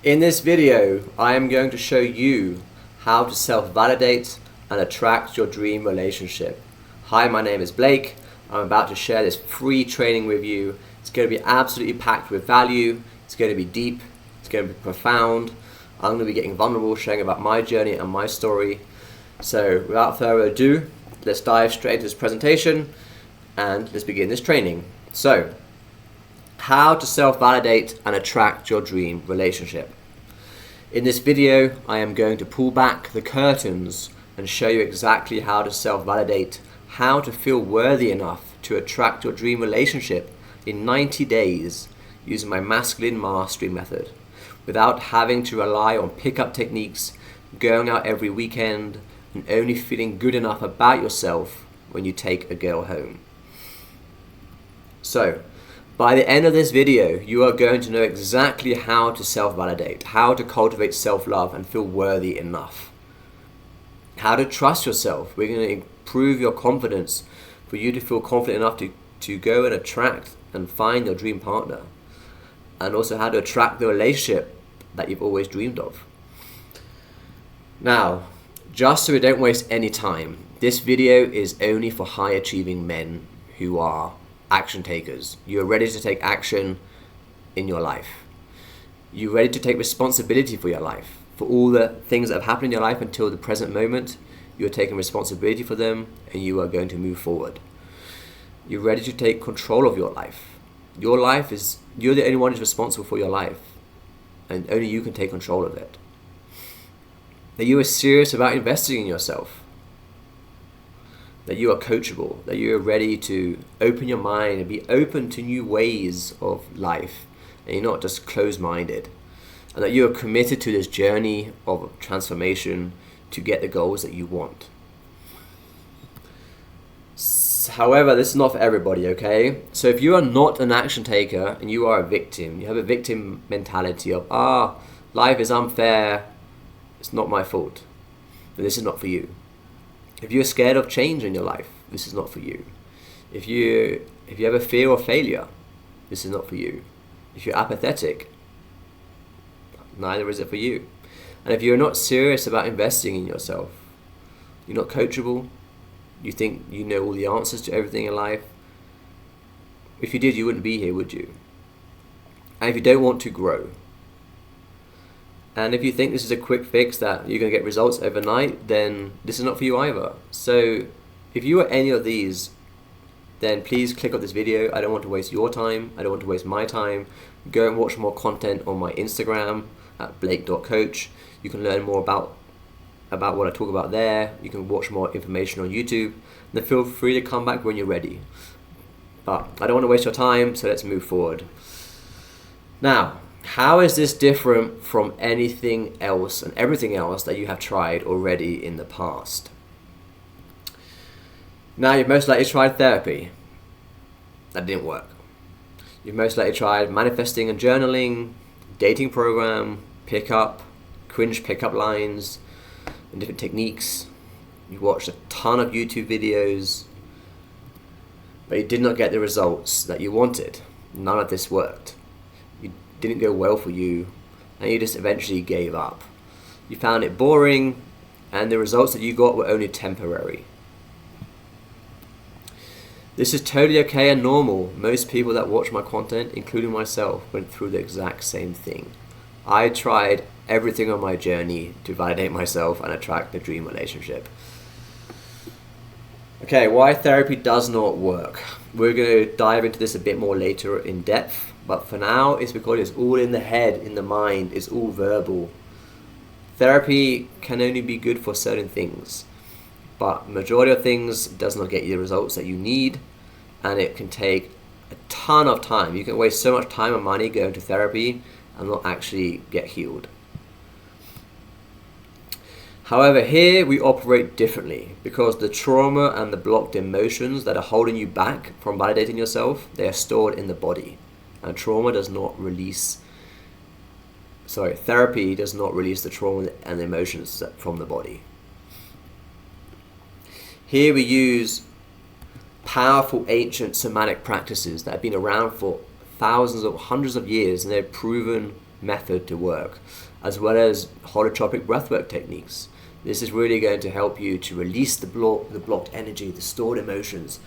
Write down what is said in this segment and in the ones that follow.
In this video, I am going to show you how to self-validate and attract your dream relationship. Hi, my name is Blake. I'm about to share this free training with you. It's going to be absolutely packed with value. It's going to be deep. It's going to be profound. I'm going to be getting vulnerable, sharing about my journey and my story. So without further ado, let's dive straight into this presentation and let's begin this training. So, how to self-validate and attract your dream relationship. In this video, I am going to pull back the curtains and show you exactly how to self-validate, how to feel worthy enough to attract your dream relationship in 90 days using my masculine mastery method, without having to rely on pickup techniques, going out every weekend, and only feeling good enough about yourself when you take a girl home. So, by the end of this video, you are going to know exactly how to self-validate, how to cultivate self-love and feel worthy enough, how to trust yourself. We're going to improve your confidence for you to feel confident enough to go and attract and find your dream partner, and also how to attract the relationship that you've always dreamed of. Now, just so we don't waste any time, this video is only for high achieving men who are action takers. You're ready to take action in your life. You're ready to take responsibility for your life, for all the things that have happened in your life until the present moment. You're taking responsibility for them and you are going to move forward. You're ready to take control of your life. Your life is, you're the only one who's responsible for your life, and only you can take control of it. That you are serious about investing in yourself. That you are coachable, that you are ready to open your mind and be open to new ways of life, and you're not just closed-minded, and that you are committed to this journey of transformation to get the goals that you want. However, this is not for everybody, okay? So if you are not an action taker and you are a victim, you have a victim mentality of, life is unfair, it's not my fault, then this is not for you. If you're scared of change in your life, this is not for you. If you have a fear of failure, this is not for you. If you're apathetic, neither is it for you. And if you're not serious about investing in yourself, you're not coachable, you think you know all the answers to everything in life, if you did, you wouldn't be here, would you? And if you don't want to grow, and if you think this is a quick fix that you're going to get results overnight, then this is not for you either. So if you are any of these, then please click off this video. I don't want to waste your time. I don't want to waste my time. Go and watch more content on my Instagram at blake.coach. You can learn more about what I talk about there. You can watch more information on YouTube. Then feel free to come back when you're ready. But I don't want to waste your time, so let's move forward. Now, how is this different from anything else and everything else that you have tried already in the past? Now, you've most likely tried therapy. That didn't work. You've most likely tried manifesting and journaling, dating program, pickup, cringe pickup lines, and different techniques. You watched a ton of YouTube videos, but you did not get the results that you wanted. None of this worked. Didn't go well for you, and you just eventually gave up. You found it boring, and the results that you got were only temporary. This is totally okay and normal. Most people that watch my content, including myself, went through the exact same thing. I tried everything on my journey to validate myself and attract the dream relationship. Okay, why therapy does not work. We're going to dive into this a bit more later in depth. But for now, it's because it's all in the head, in the mind, it's all verbal. Therapy can only be good for certain things, but majority of things does not get you the results that you need, and it can take a ton of time. You can waste so much time and money going to therapy and not actually get healed. However, here we operate differently because the trauma and the blocked emotions that are holding you back from validating yourself, they are stored in the body. And therapy does not release the trauma and the emotions from the body. Here we use powerful ancient somatic practices that have been around for thousands or hundreds of years, and they're proven method to work, as well as holotropic breathwork techniques. This is really going to help you to release the blocked energy, the stored emotions,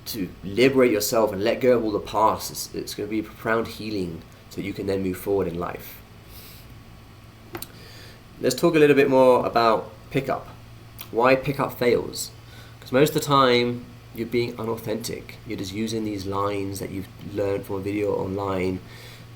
to liberate yourself and let go of all the past. It's going to be profound healing so you can then move forward in life. Let's talk a little bit more about pickup. Why pickup fails? Because most of the time you're being unauthentic. You're just using these lines that you've learned from a video online.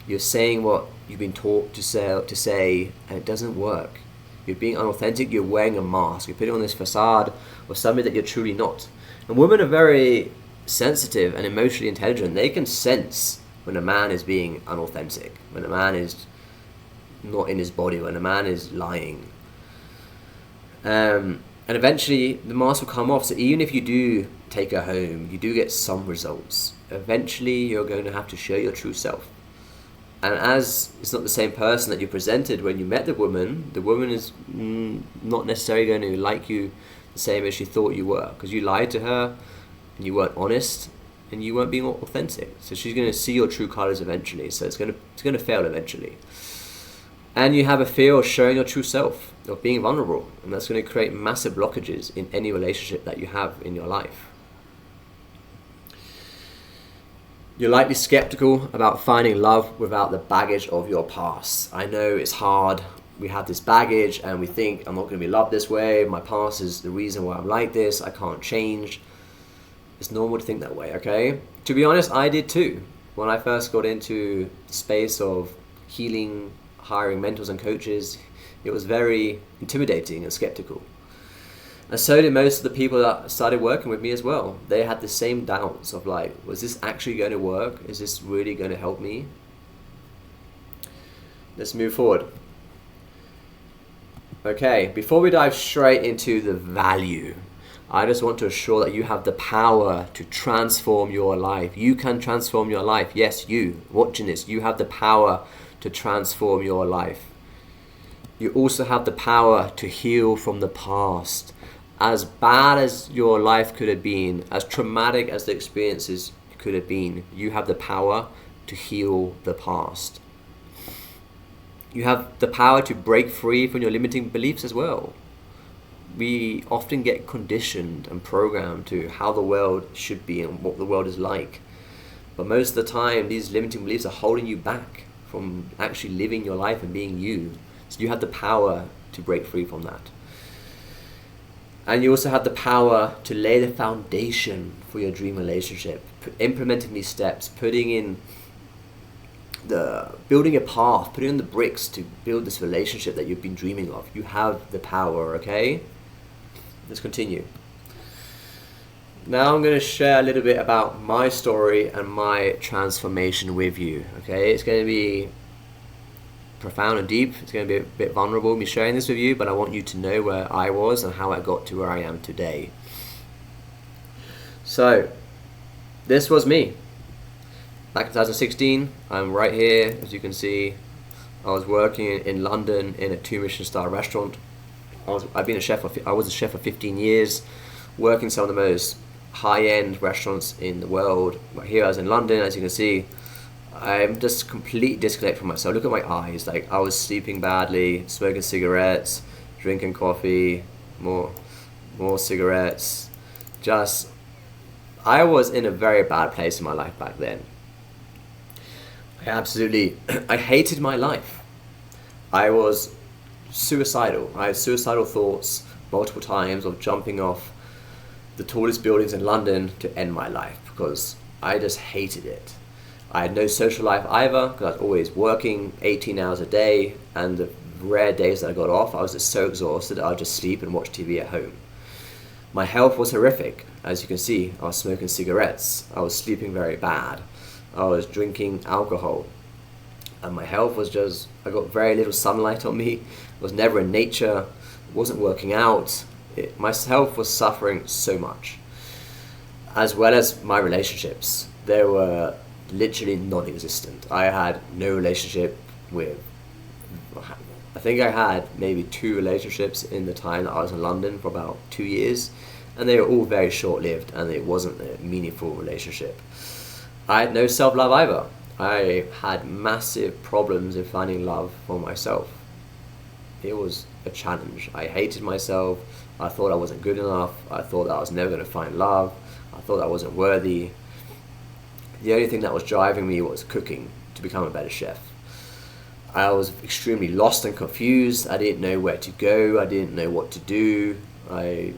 You're saying what you've been taught to say, and it doesn't work. You're being unauthentic. You're wearing a mask. You're putting on this facade of something that you're truly not. And women are very sensitive and emotionally intelligent. They can sense when a man is being unauthentic, when a man is not in his body, when a man is lying. And eventually the mask will come off. So even if you do take her home, you do get some results. Eventually you're going to have to show your true self. And as it's not the same person that you presented when you met the woman is not necessarily going to like you the same as she thought you were, because you lied to her and you weren't honest and you weren't being authentic. So she's going to see your true colors eventually. So it's going to fail eventually. And you have a fear of showing your true self, of being vulnerable, and that's going to create massive blockages in any relationship that you have in your life. You're likely skeptical about finding love without the baggage of your past. I know it's hard. We have this baggage and we think, I'm not going to be loved this way. My past is the reason why I'm like this. I can't change. It's normal to think that way, okay? To be honest, I did too. When I first got into the space of healing, hiring mentors and coaches, it was very intimidating and skeptical. And so did most of the people that started working with me as well. They had the same doubts of like, was this actually going to work? Is this really going to help me? Let's move forward. Okay, before we dive straight into the value, I just want to assure that you have the power to transform your life. You can transform your life. Yes, you watching this, you have the power to transform your life. You also have the power to heal from the past. As bad as your life could have been, as traumatic as the experiences could have been, you have the power to heal the past. You have the power to break free from your limiting beliefs as well. We often get conditioned and programmed to how the world should be and what the world is like. But most of the time, these limiting beliefs are holding you back from actually living your life and being you. So you have the power to break free from that. And you also have the power to lay the foundation for your dream relationship, implementing these steps, building a path, putting in the bricks to build this relationship that you've been dreaming of. You have the power, okay? Let's continue. Now I'm going to share a little bit about my story and my transformation with you, okay? It's going to be profound and deep. It's going to be a bit vulnerable, me sharing this with you, but I want you to know where I was and how I got to where I am today. So, this was me. Back in 2016, I'm right here, as you can see. I was working in London in a 2-Michelin star restaurant. I was a chef for 15 years, working some of the most high-end restaurants in the world. But here I was in London, as you can see. I'm just complete disconnect from myself. Look at my eyes. Like, I was sleeping badly, smoking cigarettes, drinking coffee, more cigarettes. I was in a very bad place in my life back then. I hated my life. I was suicidal. I had suicidal thoughts multiple times of jumping off the tallest buildings in London to end my life because I just hated it. I had no social life either because I was always working 18 hours a day, and the rare days that I got off, I was just so exhausted I'd just sleep and watch TV at home. My health was horrific. As you can see, I was smoking cigarettes, I was sleeping very bad, I was drinking alcohol, and my health was just, I got very little sunlight on me, I was never in nature, wasn't working out. My health was suffering so much, as well as my relationships. They were literally non-existent. I had no relationship with, I think I had maybe 2 relationships in the time that I was in London for about 2 years, and they were all very short-lived, and it wasn't a meaningful relationship. I had no self-love either. I had massive problems in finding love for myself. It was a challenge. I hated myself. I thought I wasn't good enough. I thought that I was never going to find love. I thought I wasn't worthy. The only thing that was driving me was cooking to become a better chef. I was extremely lost and confused. I didn't know where to go. I didn't know what to do. It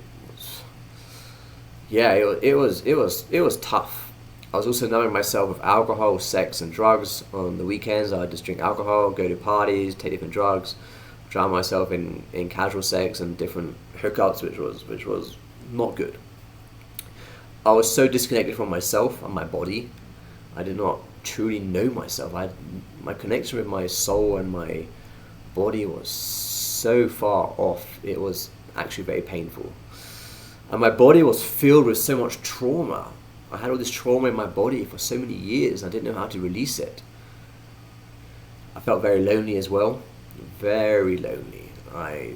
was tough. I was also numbing myself with alcohol, sex, and drugs. On the weekends, I'd just drink alcohol, go to parties, take different drugs, drown myself in casual sex and different hookups, which was not good. I was so disconnected from myself and my body. I did not truly know myself. My connection with my soul and my body was so far off. It was actually very painful. And my body was filled with so much trauma. I had all this trauma in my body for so many years. I didn't know how to release it. I felt very lonely as well. Very lonely. I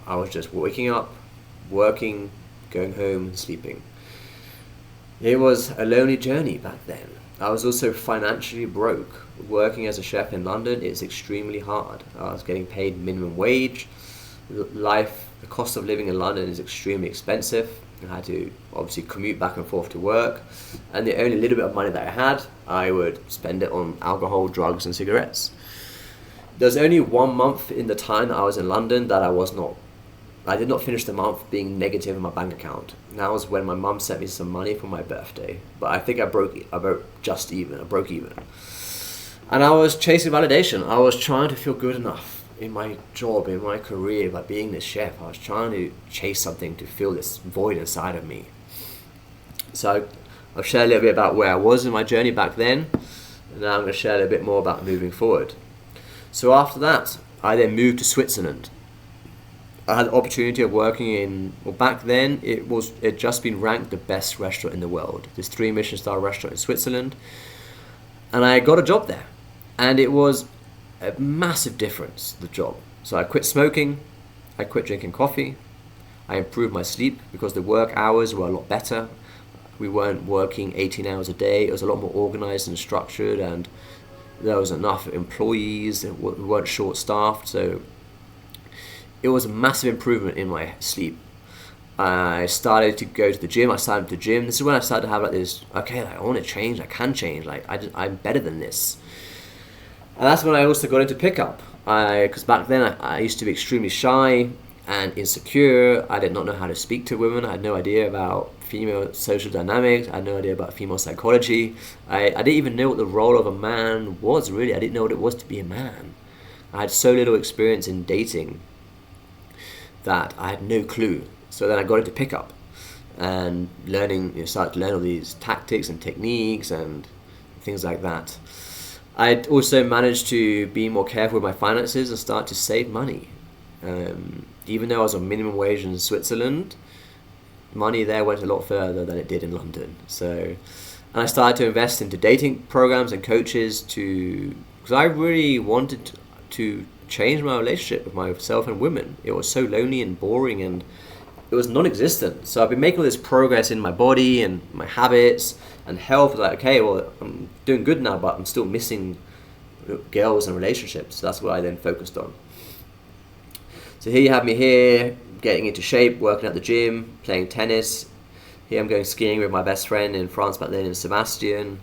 was just waking up, working, going home, and sleeping. It was a lonely journey back then. I was also financially broke. Working as a chef in London is extremely hard. I was getting paid minimum wage. The cost of living in London is extremely expensive. I had to obviously commute back and forth to work. And the only little bit of money that I had, I would spend it on alcohol, drugs, and cigarettes. There was only 1 month in the time that I was in London that I did not finish the month being negative in my bank account. And that was when my mum sent me some money for my birthday. But I think I broke even. And I was chasing validation. I was trying to feel good enough in my job, in my career, by being this chef. I was trying to chase something to fill this void inside of me. So I'll share a little bit about where I was in my journey back then. And now I'm going to share a little bit more about moving forward. So after that, I then moved to Switzerland. I had the opportunity of working back then it had just been ranked the best restaurant in the world. This 3 Michelin star restaurant in Switzerland. And I got a job there. And it was a massive difference, the job. So I quit smoking, I quit drinking coffee, I improved my sleep because the work hours were a lot better. We weren't working 18 hours a day. It was a lot more organized and structured, and there was enough employees. We weren't short-staffed, so it was a massive improvement in my sleep. I started to go to the gym. This is when I started to have I want to change. I can change. I'm better than this. And that's when I also got into pickup. Because back then I used to be extremely shy and insecure. I did not know how to speak to women. I had no idea about female social dynamics. I had no idea about female psychology. I didn't even know what the role of a man was, really. I didn't know what it was to be a man. I had so little experience in dating that I had no clue. So then I got into pickup and started to learn all these tactics and techniques and things like that. I also managed to be more careful with my finances and start to save money. Even though I was on minimum wage in Switzerland, money there went a lot further than it did in London. And I started to invest into dating programs and coaches because I really wanted to change my relationship with myself and women. It was so lonely and boring and it was non-existent. So I've been making all this progress in my body and my habits and health. Like, okay, well, I'm doing good now, but I'm still missing girls and relationships. So that's what I then focused on. So here you have me here, getting into shape, working at the gym, playing tennis. Here I'm going skiing with my best friend in France back then, in Sebastian.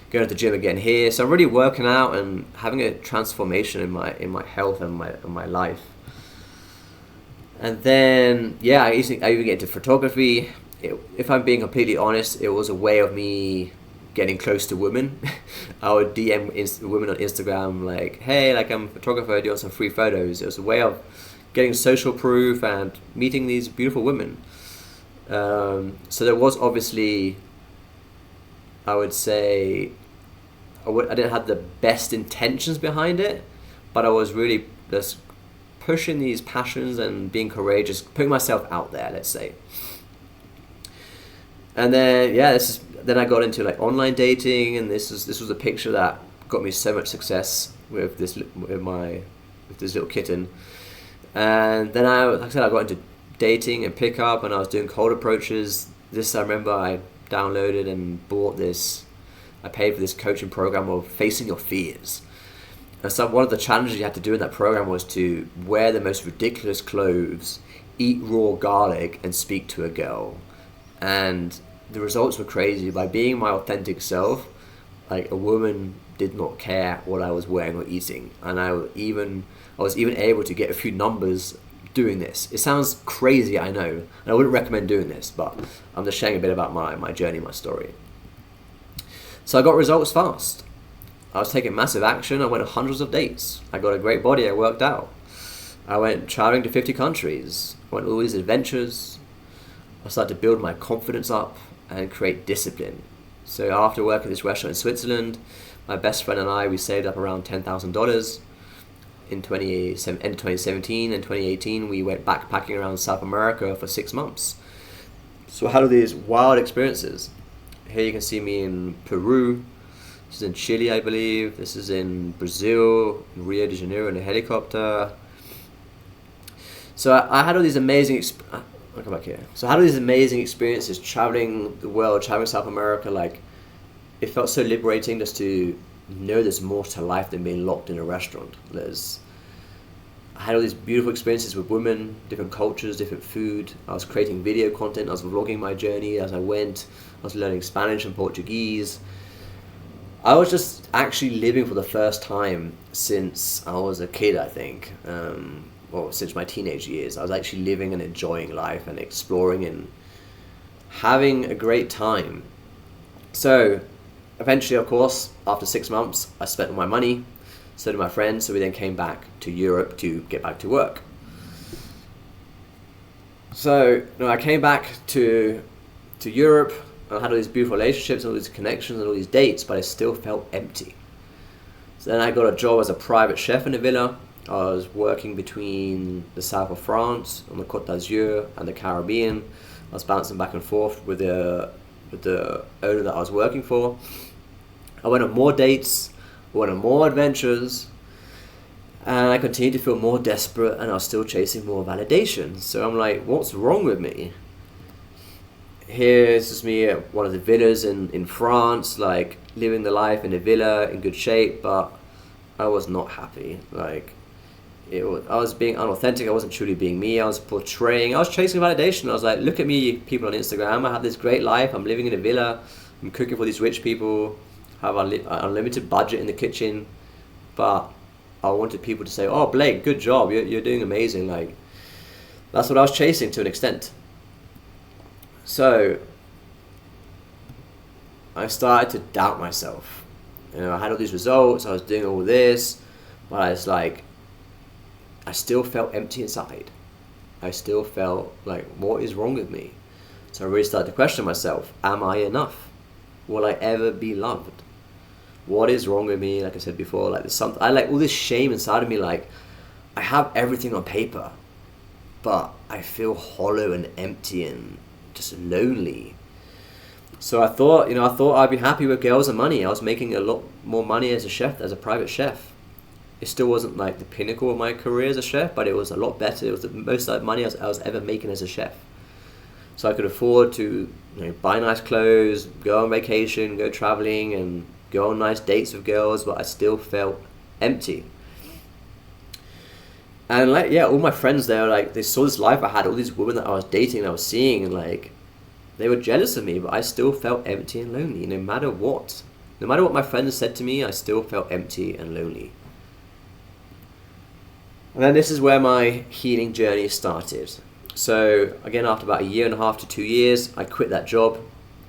Going to the gym again here. So I'm really working out and having a transformation in my health and my life. And then, I even get into photography. If I'm being completely honest, it was a way of me getting close to women. I would DM women on Instagram like, hey, I'm a photographer, do you want some free photos? It was a way of getting social proof and meeting these beautiful women. So there was obviously, I would say, I didn't have the best intentions behind it, but I was really just pushing these passions and being courageous, putting myself out there, let's say. And then then I got into online dating, and this was a picture that got me so much success with this little kitten. And then I got into dating and pickup, and I was doing cold approaches. I remember I downloaded and bought this. I paid for this coaching program of facing your fears. And so one of the challenges you had to do in that program was to wear the most ridiculous clothes, eat raw garlic, and speak to a girl. And the results were crazy. By being my authentic self, like, a woman did not care what I was wearing or eating. And I was even able to get a few numbers doing this. It sounds crazy, I know, and I wouldn't recommend doing this, but I'm just sharing a bit about my journey, my story. So I got results fast. I was taking massive action. I went on hundreds of dates. I got a great body. I worked out. I went traveling to 50 countries. I went on all these adventures. I started to build my confidence up and create discipline. So after working at this restaurant in Switzerland, my best friend and I, we saved up around $10,000. In 2017 and 2018, we went backpacking around South America for 6 months. So I had all these wild experiences. Here you can see me in Peru. This is in Chile, I believe. This is in Brazil, in Rio de Janeiro, in a helicopter. So I had all these amazing. I'll come back here. So I had all these amazing experiences traveling the world, traveling South America. Like, it felt so liberating just to know there's more to life than being locked in a restaurant. I had all these beautiful experiences with women, different cultures, different food. I was creating video content. I was vlogging my journey as I went. I was learning Spanish and Portuguese. I was just actually living for the first time since I was a kid, I think. Since my teenage years. I was actually living and enjoying life and exploring and having a great time. So eventually, of course, after 6 months, I spent all my money, so did my friends, so we then came back to Europe to get back to work. So I came back to Europe, and I had all these beautiful relationships and all these connections and all these dates, but I still felt empty. So then I got a job as a private chef in a villa. I was working between the south of France, on the Côte d'Azur, and the Caribbean. I was bouncing back and forth with the owner that I was working for. I went on more dates, went on more adventures, and I continued to feel more desperate, and I was still chasing more validation. So I'm like, what's wrong with me? This is me at one of the villas in France, like living the life in a villa in good shape, but I was not happy. I was being unauthentic. I wasn't truly being me. I was chasing validation. I was like, look at me, people on Instagram. I have this great life. I'm living in a villa. I'm cooking for these rich people. I have an unlimited budget in the kitchen. But I wanted people to say, oh, Blake, good job. You're doing amazing. Like, that's what I was chasing to an extent. So I started to doubt myself. I had all these results. I was doing all this. But I was like, I still felt empty inside. I still felt like, what is wrong with me? So I really started to question myself. Am I enough? Will I ever be loved? What is wrong with me? Like I said before, like there's something, I like all this shame inside of me. Like, I have everything on paper, but I feel hollow and empty and just lonely. So I thought I'd be happy with girls and money. I was making a lot more money as a chef, as a private chef. It still wasn't like the pinnacle of my career as a chef, but it was a lot better. It was the most money I was ever making as a chef. So I could afford to buy nice clothes, go on vacation, go traveling, and go on nice dates with girls, but I still felt empty. And all my friends there, like, they saw this life I had, all these women that I was dating and I was seeing, and like, they were jealous of me, but I still felt empty and lonely. No matter what my friends said to me, I still felt empty and lonely. And then this is where my healing journey started. So again, after about 1.5 to 2 years, I quit that job.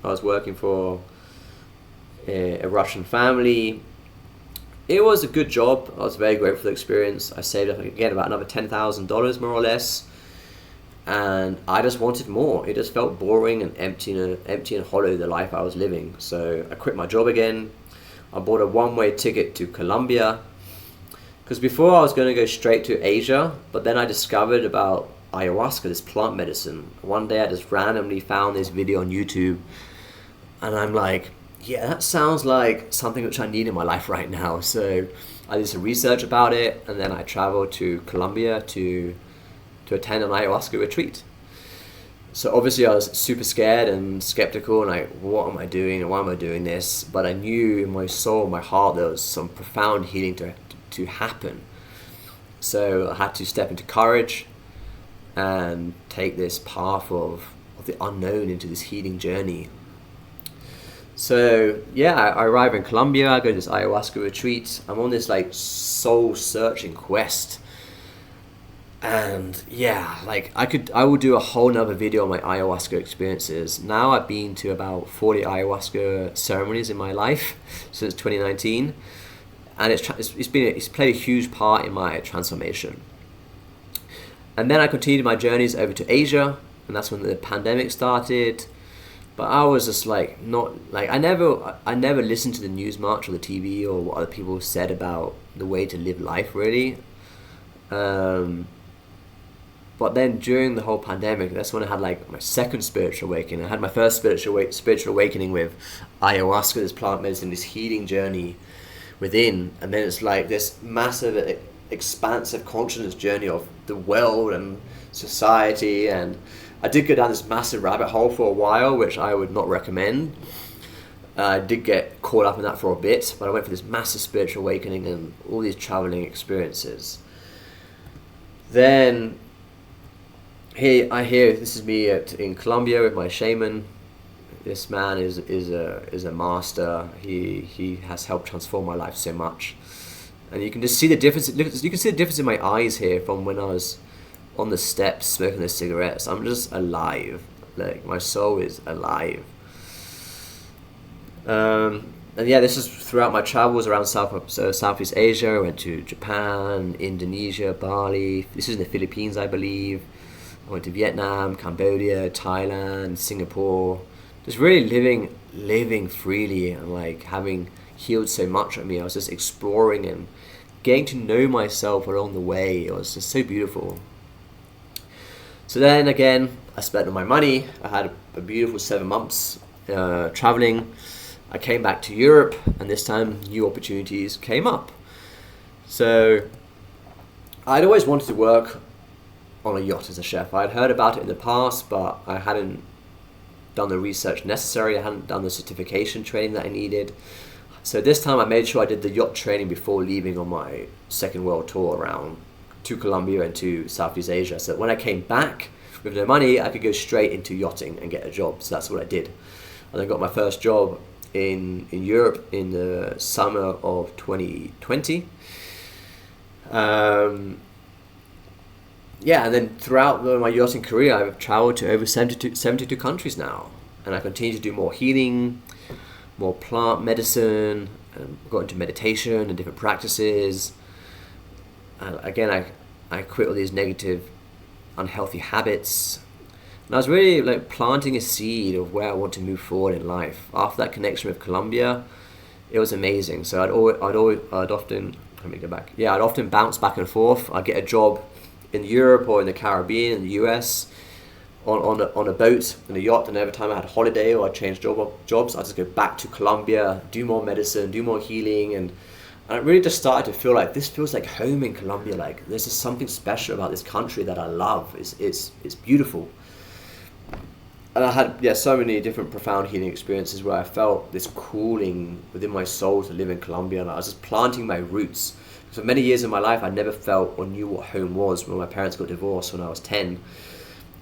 I was working for a Russian family. It was a good job. I was very grateful for the experience. I saved up again about another $10,000 more or less. And I just wanted more. It just felt boring and empty and hollow, the life I was living. So I quit my job again. I bought a one-way ticket to Colombia. Because before I was going to go straight to Asia, but then I discovered about ayahuasca, this plant medicine. One day I just randomly found this video on YouTube, and I'm like, yeah, that sounds like something which I need in my life right now. So I did some research about it, and then I traveled to Colombia to attend an ayahuasca retreat. So obviously I was super scared and skeptical and like, what am I doing and why am I doing this? But I knew in my soul, my heart, there was some profound healing to happen. So I had to step into courage and take this path of the unknown into this healing journey. So yeah, I arrive in Colombia, I go to this ayahuasca retreat. I'm on this like soul searching quest. And yeah, like I will do a whole nother video on my ayahuasca experiences. Now I've been to about 40 ayahuasca ceremonies in my life since 2019, and it's played a huge part in my transformation. And then I continued my journeys over to Asia, and that's when the pandemic started. But I was just like not like I never listened to the news much or the TV or what other people said about the way to live life really. But then during the whole pandemic, that's when I had like my second spiritual awakening. I had my first spiritual awakening with ayahuasca, this plant medicine, this healing journey within. And then it's like this massive expansive consciousness journey of the world and society. And I did go down this massive rabbit hole for a while, which I would not recommend. I did get caught up in that for a bit, but I went for this massive spiritual awakening and all these traveling experiences. Then I hear this is me in Colombia with my shaman. This man is a master. He has helped transform my life so much, and you can just see the difference. You can see the difference in my eyes here from when I was on the steps smoking those cigarettes. I'm just alive. Like my soul is alive. And yeah, this is throughout my travels around Southeast Asia. I went to Japan, Indonesia, Bali. This is in the Philippines, I believe. I went to Vietnam, Cambodia, Thailand, Singapore. Just really living freely and like having healed so much of me. I was just exploring and getting to know myself along the way. It was just so beautiful. So then again, I spent all my money. I had a beautiful 7 months traveling. I came back to Europe, and this time new opportunities came up. So I'd always wanted to work on a yacht as a chef. I'd heard about it in the past, but I hadn't done the research necessary. I hadn't done the certification training that I needed. So this time I made sure I did the yacht training before leaving on my second world tour around to Colombia and to Southeast Asia. So when I came back with no money, I could go straight into yachting and get a job. So that's what I did. And I got my first job in Europe in the summer of 2020. Yeah, and then throughout my yachting career, I've traveled to over 72 countries now. And I continue to do more healing, more plant medicine, and got into meditation and different practices. And again, I quit all these negative, unhealthy habits. And I was really like planting a seed of where I want to move forward in life. After that connection with Colombia, it was amazing. So I'd often bounce back and forth. I'd get a job in Europe or in the Caribbean, in the US, on a boat, in a yacht, and every time I had a holiday or I changed jobs, I'd just go back to Colombia, do more medicine, do more healing, and I really just started to feel like this feels like home in Colombia. Like there's just something special about this country that I love. It's beautiful. And I had so many different profound healing experiences where I felt this calling within my soul to live in Colombia, and I was just planting my roots. For many years in my life, I never felt or knew what home was when my parents got divorced when I was 10.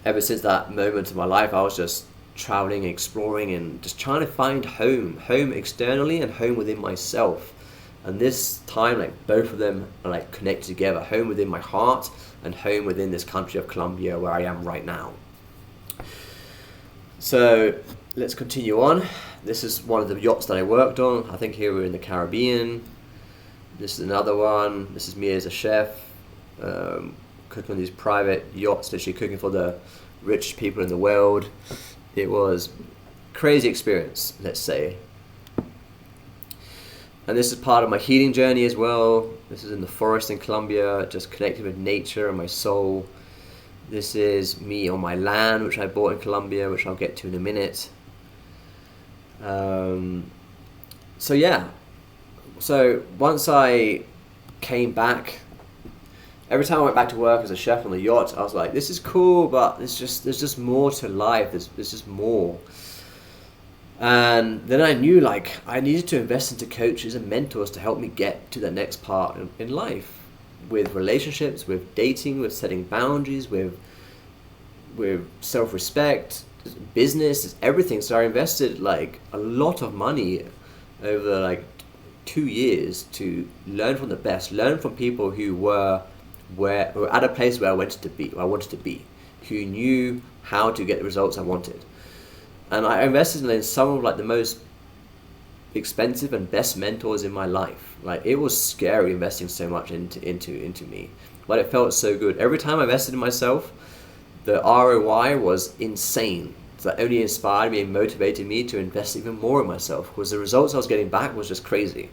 Ever since that moment in my life, I was just traveling, exploring, and just trying to find home externally and home within myself. And this time, like both of them are like connected together, home within my heart and home within this country of Colombia where I am right now. So let's continue on. This is one of the yachts that I worked on. I think here we're in the Caribbean. This is another one. This is me as a chef, cooking on these private yachts, literally cooking for the richest people in the world. It was a crazy experience, let's say. And this is part of my healing journey as well. This is in the forest in Colombia, just connected with nature and my soul. This is me on my land, which I bought in Colombia, which I'll get to in a minute. So once I came back every time I went back to work as a chef on the yacht, I was like, this is cool, but there's just more to life. There's just more. And then I knew like I needed to invest into coaches and mentors to help me get to the next part in life, with relationships, with dating, with setting boundaries, with self-respect, business, everything. So I invested like a lot of money over like 2 years to learn from the best, learn from people who were at a place where I wanted to be, who knew how to get the results I wanted. And I invested in some of like the most expensive and best mentors in my life. Like it was scary investing so much into me, but it felt so good. Every time I invested in myself, the ROI was insane. So that only inspired me and motivated me to invest even more in myself, because the results I was getting back was just crazy.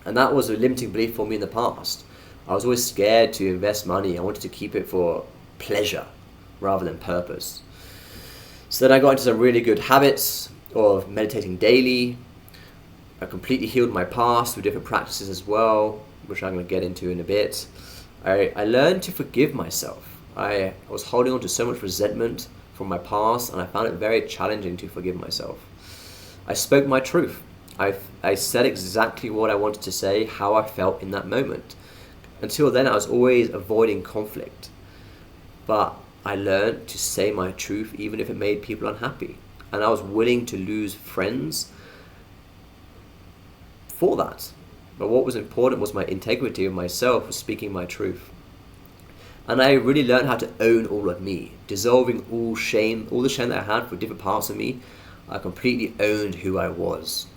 And that was a limiting belief for me in the past. I was always scared to invest money. I wanted to keep it for pleasure rather than purpose. So then I got into some really good habits of meditating daily. I completely healed my past through different practices as well, which I'm going to get into in a bit. I learned to forgive myself. I was holding on to so much resentment from my past, and I found it very challenging to forgive myself. I spoke my truth. I said exactly what I wanted to say, how I felt in that moment. Until then, I was always avoiding conflict. But I learned to say my truth even if it made people unhappy. And I was willing to lose friends for that. But what was important was my integrity of myself, was speaking my truth. And I really learned how to own all of me, dissolving all the shame that I had for different parts of me. I completely owned who I was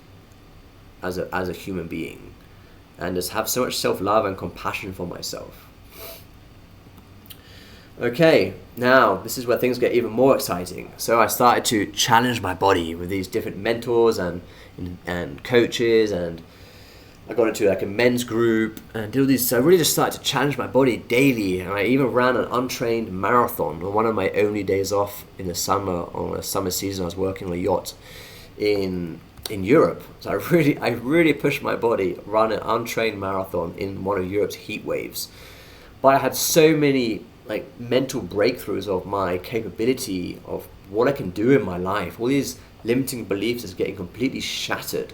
as a human being, and just have so much self-love and compassion for myself. Okay, now this is where things get even more exciting. So I started to challenge my body with these different mentors and coaches, and I got into like a men's group and did all these. So I really just started to challenge my body daily, and I even ran an untrained marathon on one of my only days off in the summer. On a summer season, I was working on a yacht in Europe. So I really pushed my body, ran an untrained marathon in one of Europe's heat waves. But I had so many like mental breakthroughs of my capability of what I can do in my life. All these limiting beliefs is getting completely shattered.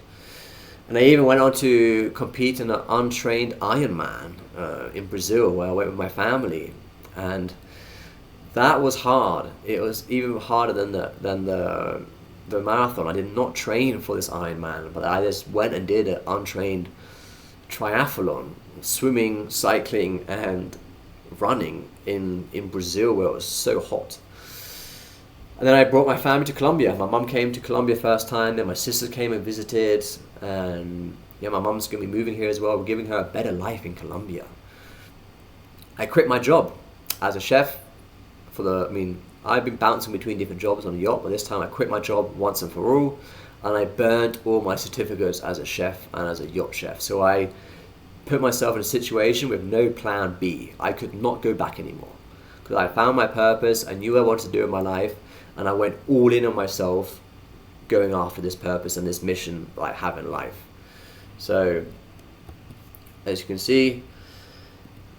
And I even went on to compete in an untrained Ironman in Brazil, where I went with my family, and that was hard. It was even harder than the marathon. I did not train for this Ironman, but I just went and did an untrained triathlon, swimming, cycling, and running in Brazil, where it was so hot. And then I brought my family to Colombia. My mum came to Colombia first time, then my sisters came and visited, and yeah, my mum's going to be moving here as well. We're giving her a better life in Colombia. I quit my job as a chef I've been bouncing between different jobs on the yacht, but this time I quit my job once and for all, and I burnt all my certificates as a chef and as a yacht chef. So I put myself in a situation with no plan B. I could not go back anymore, because I found my purpose. I knew what I wanted to do in my life, and I went all in on myself, going after this purpose and this mission that I have in life. So, as you can see,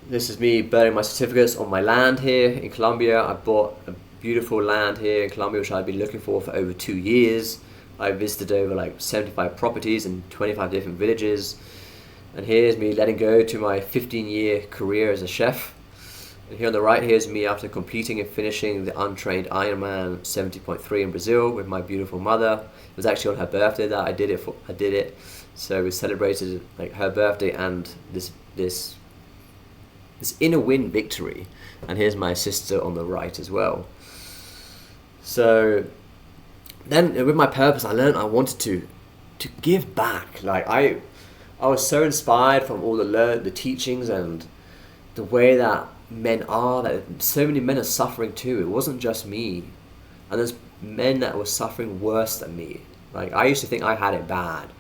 this is me burning my certificates on my land here in Colombia. I bought a beautiful land here in Colombia, which I've been looking for over 2 years. I visited over like 75 properties in 25 different villages. And here's me letting go to my 15-year career as a chef. And here on the right, here's me after completing and finishing the untrained Ironman 70.3 in Brazil with my beautiful mother. It was actually on her birthday that I did it. So we celebrated like her birthday and this inner win victory. And here's my sister on the right as well. So then with my purpose, I learned I wanted to give back. Like I was so inspired from all the teachings and the way that men are, that so many men are suffering too. It wasn't just me. And there's men that were suffering worse than me. Like I used to think I had it bad.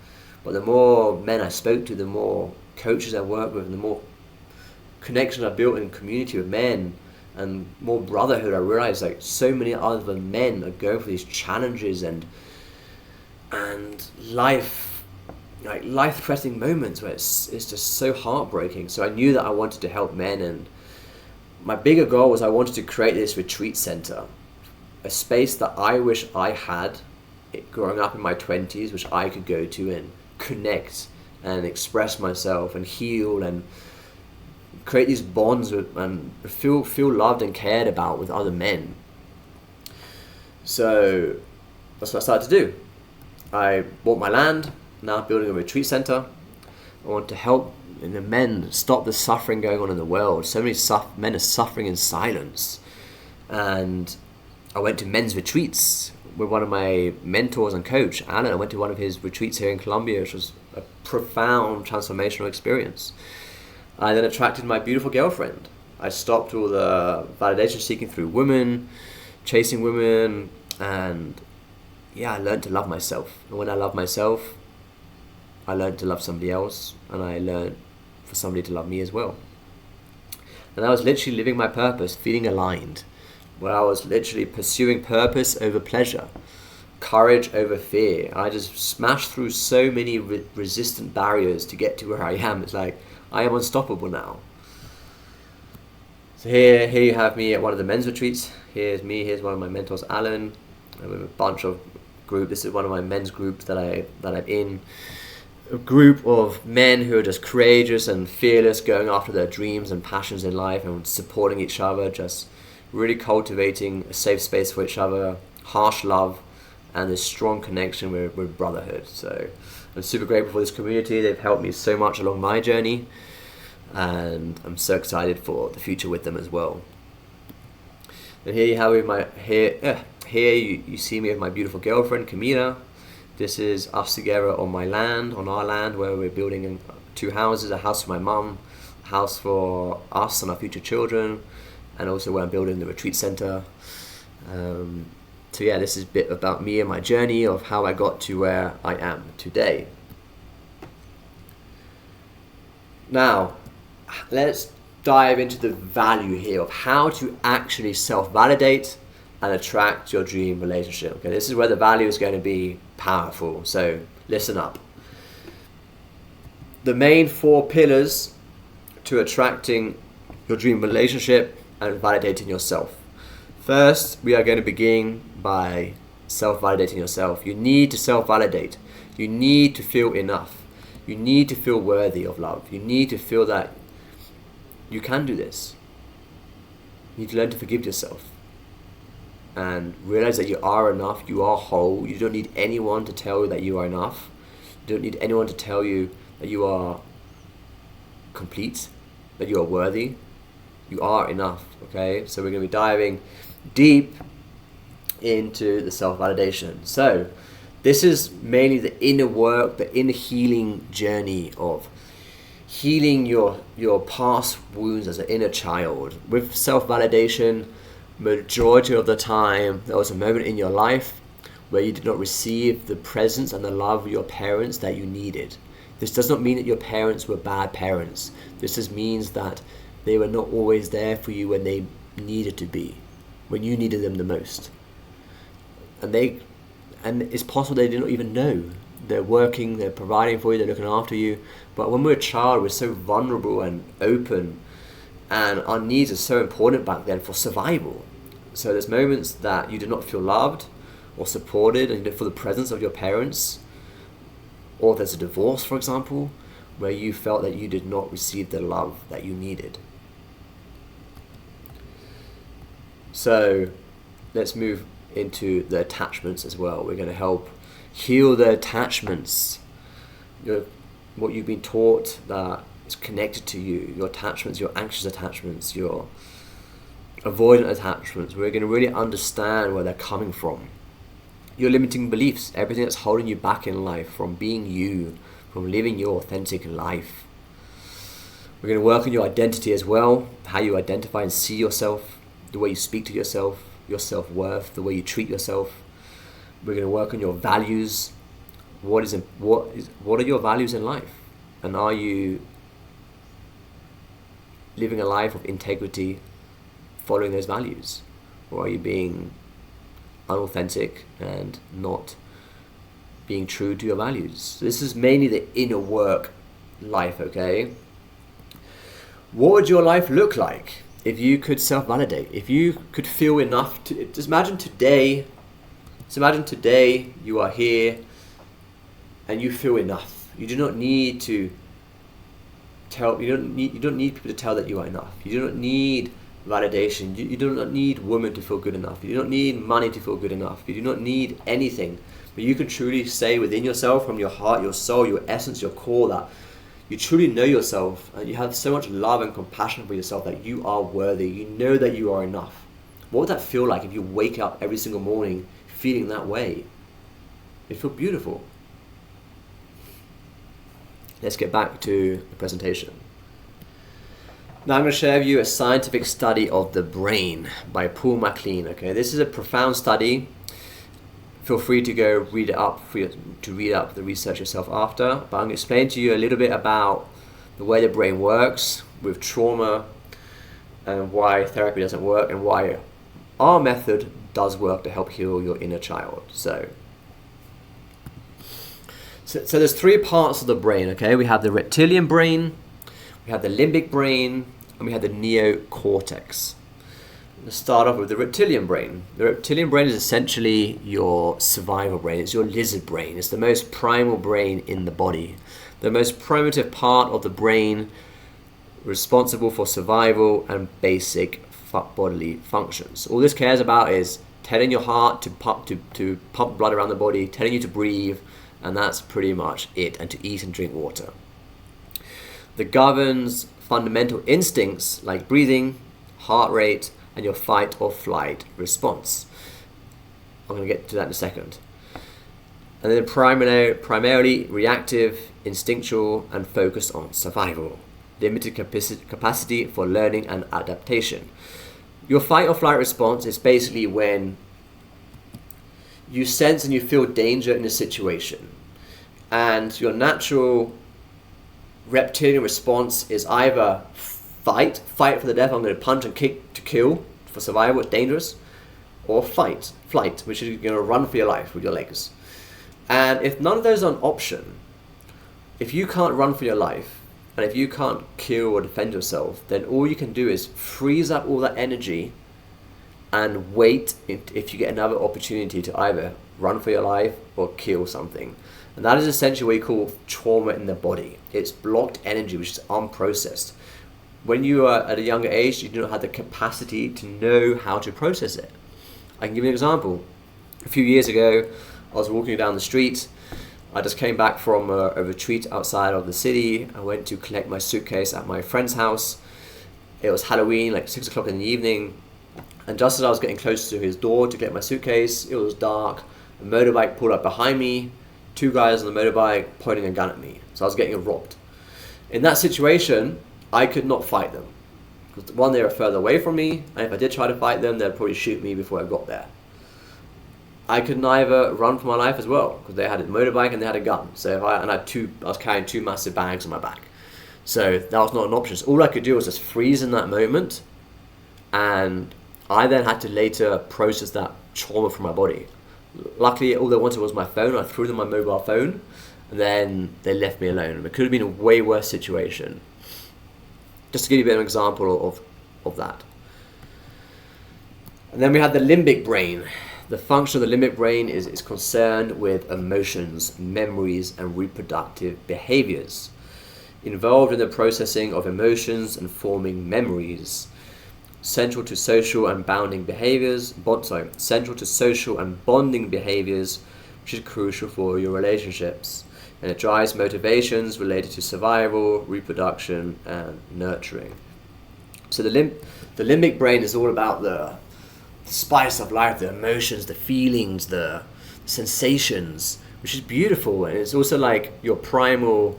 But the more men I spoke to, the more coaches I worked with, and the more connections I built in community with men, and more brotherhood, I realized like so many other men are going for these challenges, and life like life-threatening moments where it's just so heartbreaking. So I knew that I wanted to help men, and my bigger goal was I wanted to create this retreat center, a space that I wish I had growing up in my 20s, which I could go to and connect and express myself and heal and create these bonds with, and feel loved and cared about with other men. So that's what I started to do. I bought my land, now building a retreat center. I want to help the men stop the suffering going on in the world. So many men are suffering in silence. And I went to men's retreats with one of my mentors and coach, Alan. I went to one of his retreats here in Colombia, which was a profound transformational experience. I then attracted my beautiful girlfriend. I stopped all the validation seeking through women, chasing women, and yeah, I learned to love myself. And when I love myself, I learned to love somebody else, and I learned for somebody to love me as well. And I was literally living my purpose, feeling aligned, where I was literally pursuing purpose over pleasure, courage over fear. I just smashed through so many resistant barriers to get to where I am. It's like, I am unstoppable now. So here you have me at one of the men's retreats. Here's me, here's one of my mentors, Alan. I'm with a bunch of group. This is one of my men's groups that I'm in. A group of men who are just courageous and fearless, going after their dreams and passions in life and supporting each other, just really cultivating a safe space for each other, harsh love, and this strong connection with brotherhood. So I'm super grateful for this community. They've helped me so much along my journey, and I'm so excited for the future with them as well. And here you have here you see me with my beautiful girlfriend Camila. This is us together on our land, where we're building 2 houses, a house for my mum, a house for us and our future children, and also where I'm building the retreat center. So yeah, this is a bit about me and my journey of how I got to where I am today. Now, let's dive into the value here of how to actually self-validate and attract your dream relationship. Okay, this is where the value is going to be powerful. So listen up. The main 4 pillars to attracting your dream relationship and validating yourself. First, we are going to begin by self-validating yourself. You need to self-validate. You need to feel enough. You need to feel worthy of love. You need to feel that you can do this. You need to learn to forgive yourself and realize that you are enough, you are whole. You don't need anyone to tell you that you are enough. You don't need anyone to tell you that you are complete, that you are worthy. You are enough, okay? So we're going to be diving deep into the self-validation. So this is mainly the inner work, the inner healing journey of healing your past wounds as an inner child. With self-validation, majority of the time, there was a moment in your life where you did not receive the presence and the love of your parents that you needed. This does not mean that your parents were bad parents. This just means that they were not always there for you when they needed to be, when you needed them the most. And it's possible they did not even know. They're working, they're providing for you, they're looking after you. But when we're a child, we're so vulnerable and open, and our needs are so important back then for survival. So there's moments that you do not feel loved or supported, and you don't feel the presence of your parents. Or there's a divorce, for example, where you felt that you did not receive the love that you needed. So let's move into the attachments as well. We're going to help heal the attachments, what you've been taught that is connected to you, your attachments, your anxious attachments, your avoidant attachments. We're going to really understand where they're coming from. Your limiting beliefs, everything that's holding you back in life from being you, from living your authentic life. We're going to work on your identity as well, how you identify and see yourself, the way you speak to yourself, your self-worth, the way you treat yourself. We're going to work on your values. What are your values in life? And are you living a life of integrity, following those values? Or are you being unauthentic and not being true to your values. This is mainly the inner work life, okay? What would your life look like if you could self-validate? If you could feel enough to, just imagine today you are here and you feel enough. You do not need to you don't need people to tell that you are enough. You do not need validation. You do not need women to feel good enough. You don't need money to feel good enough. You do not need anything. But you can truly say within yourself, from your heart, your soul, your essence, your core, that you truly know yourself and you have so much love and compassion for yourself that you are worthy. You know that you are enough. What would that feel like if you wake up every single morning feeling that way? It'd feel beautiful. Let's get back to the presentation. Now I'm going to share with you a scientific study of the brain by Paul MacLean. Okay, this is a profound study. Feel free to go read it up to read up the research yourself after. But I'm going to explain to you a little bit about the way the brain works with trauma and why therapy doesn't work and why our method does work to help heal your inner child. So there's three parts of the brain, okay? We have the reptilian brain, we have the limbic brain, and we have the neocortex. Let's start off with the reptilian brain. The reptilian brain is essentially your survival brain. It's your lizard brain. It's the most primal brain in the body. The most primitive part of the brain responsible for survival and basic bodily functions. All this cares about is telling your heart to pump blood around the body, telling you to breathe, and that's pretty much it, and to eat and drink water. That governs fundamental instincts like breathing, heart rate, and your fight or flight response. I'm going to get to that in a second. And then primarily reactive, instinctual, and focused on survival. Limited capacity for learning and adaptation. Your fight or flight response is basically when you sense and you feel danger in a situation, and your natural reptilian response is either fight for the death, I'm going to punch and kick to kill for survival, it's dangerous, or flight, which is you're going to run for your life with your legs. And if none of those are an option, if you can't run for your life, and if you can't kill or defend yourself, then all you can do is freeze up all that energy and wait if you get another opportunity to either run for your life or kill something. And that is essentially what you call trauma in the body. It's blocked energy, which is unprocessed. When you are at a younger age, you do not have the capacity to know how to process it. I can give you an example. A few years ago, I was walking down the street. I just came back from a retreat outside of the city. I went to collect my suitcase at my friend's house. It was Halloween, like 6 o'clock in the evening. And just as I was getting close to his door to get my suitcase, it was dark. A motorbike pulled up behind me. 2 guys on the motorbike pointing a gun at me. So I was getting robbed. In that situation, I could not fight them. Because one, they were further away from me, and if I did try to fight them, they'd probably shoot me before I got there. I could neither run for my life as well, because they had a motorbike and they had a gun. So I was carrying 2 massive bags on my back. So that was not an option. So all I could do was just freeze in that moment, and I then had to later process that trauma from my body. Luckily, all they wanted was my phone. I threw them my mobile phone, and then they left me alone. It could have been a way worse situation. Just to give you a bit of an example of that. And then we have the limbic brain. The function of the limbic brain is concerned with emotions, memories, and reproductive behaviors. Involved in the processing of emotions and forming memories. Central to social and bonding behaviors, which is crucial for your relationships. And it drives motivations related to survival, reproduction, and nurturing. So the limbic brain is all about the spice of life, the emotions, the feelings, the sensations, which is beautiful. And it's also like your primal